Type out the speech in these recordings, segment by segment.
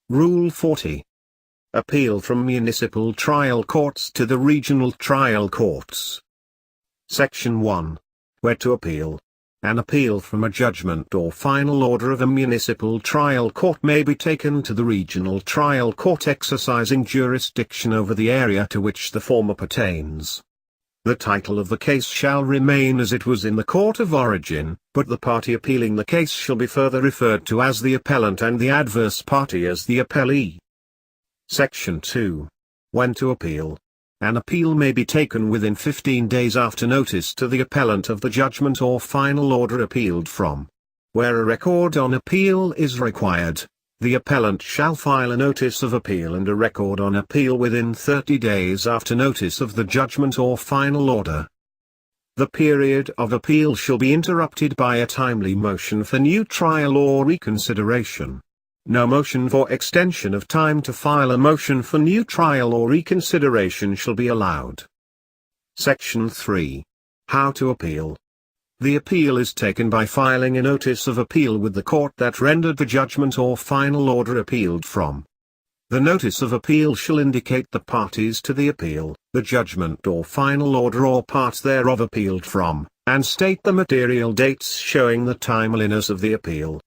Rule 40. Appeal from Municipal Trial Courts to the Regional Trial Courts. Section 1. Where to appeal. An appeal from a judgment or final order of a municipal trial court may be taken to the regional trial court exercising jurisdiction over the area to which the former pertains. The title of the case shall remain as it was in the court of origin, but the party appealing the case shall be further referred to as the appellant and the adverse party as the appellee. Section 2. When to appeal. An appeal may be taken within 15 days after notice to the appellant of the judgment or final order appealed from. Where a record on appeal is required, the appellant shall file a notice of appeal and a record on appeal within 30 days after notice of the judgment or final order. The period of appeal shall be interrupted by a timely motion for new trial or reconsideration. No motion for extension of time to file a motion for new trial or reconsideration shall be allowed. Section 3. How to appeal. The appeal is taken by filing a notice of appeal with the court that rendered the judgment or final order appealed from. The notice of appeal shall indicate the parties to the appeal, the judgment or final order or part thereof appealed from, and state the material dates showing the timeliness of the appeal.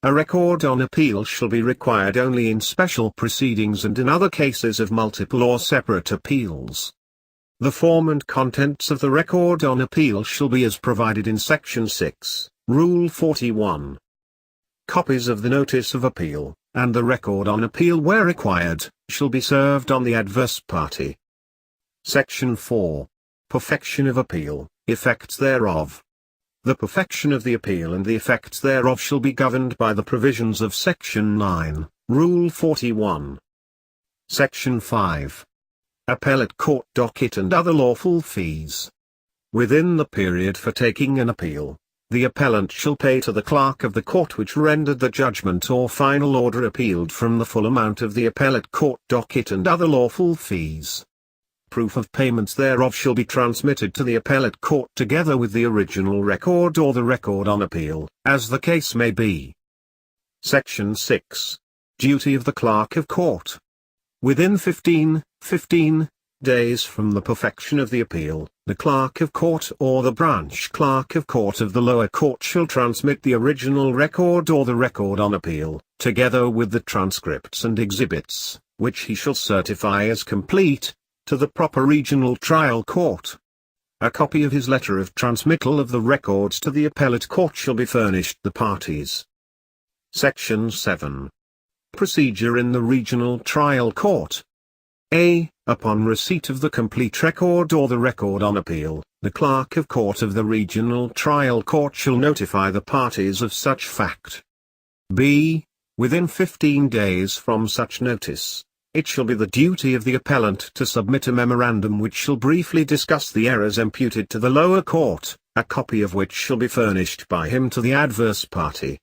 A record on appeal shall be required only in special proceedings and in other cases of multiple or separate appeals. The form and contents of the record on appeal shall be as provided in Section 6, Rule 41. Copies of the notice of appeal, and the record on appeal where required, shall be served on the adverse party. Section 4. Perfection of appeal, effects thereof. The perfection of the appeal and the effects thereof shall be governed by the provisions of Section 9, Rule 41. Section 5. Appellate court docket and other lawful fees. Within the period for taking an appeal, the appellant shall pay to the clerk of the court which rendered the judgment or final order appealed from the full amount of the appellate court docket and other lawful fees. Proof of payments thereof shall be transmitted to the appellate court together with the original record or the record on appeal, as the case may be. Section 6. Duty of the clerk of court. Within 15 days from the perfection of the appeal, the clerk of court or the branch clerk of court of the lower court shall transmit the original record or the record on appeal, together with the transcripts and exhibits, which he shall certify as complete, to the proper regional trial court. A copy of his letter of transmittal of the records to the appellate court shall be furnished the parties. Section 7. Procedure in the regional trial court. A. Upon receipt of the complete record or the record on appeal, the clerk of court of the regional trial court shall notify the parties of such fact. B. Within 15 days from such notice, it shall be the duty of the appellant to submit a memorandum which shall briefly discuss the errors imputed to the lower court, a copy of which shall be furnished by him to the adverse party.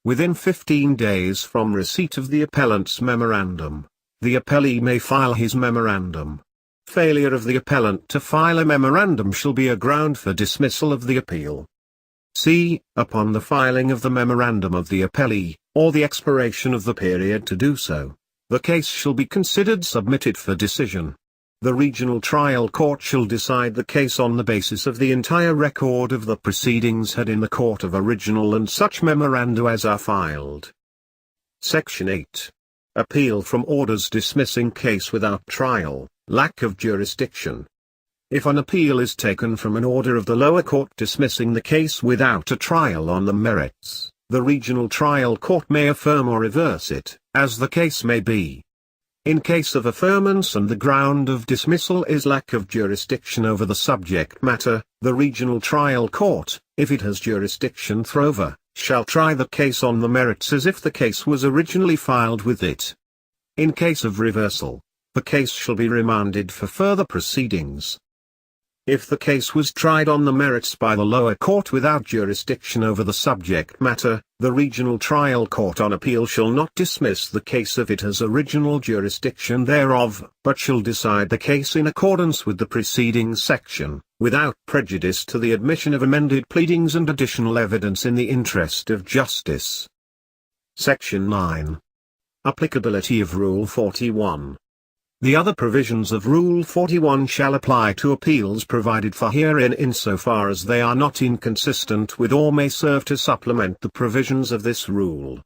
Within 15 days from receipt of the appellant's memorandum, the appellee may file his memorandum. Failure of the appellant to file a memorandum shall be a ground for dismissal of the appeal. C. Upon the filing of the memorandum of the appellee, or the expiration of the period to do so, the case shall be considered submitted for decision. The regional trial court shall decide the case on the basis of the entire record of the proceedings had in the court of original and such memoranda as are filed. Section 8. Appeal from orders dismissing case without trial, lack of jurisdiction. If an appeal is taken from an order of the lower court dismissing the case without a trial on the merits, the regional trial court may affirm or reverse it, as the case may be. In case of affirmance and the ground of dismissal is lack of jurisdiction over the subject matter, the regional trial court, if it has jurisdiction throughover, shall try the case on the merits as if the case was originally filed with it. In case of reversal, the case shall be remanded for further proceedings. If the case was tried on the merits by the lower court without jurisdiction over the subject matter, the regional trial court on appeal shall not dismiss the case if it has original jurisdiction thereof, but shall decide the case in accordance with the preceding section, without prejudice to the admission of amended pleadings and additional evidence in the interest of justice. Section 9. Applicability of Rule 41. The other provisions of Rule 41 shall apply to appeals provided for herein insofar as they are not inconsistent with or may serve to supplement the provisions of this rule.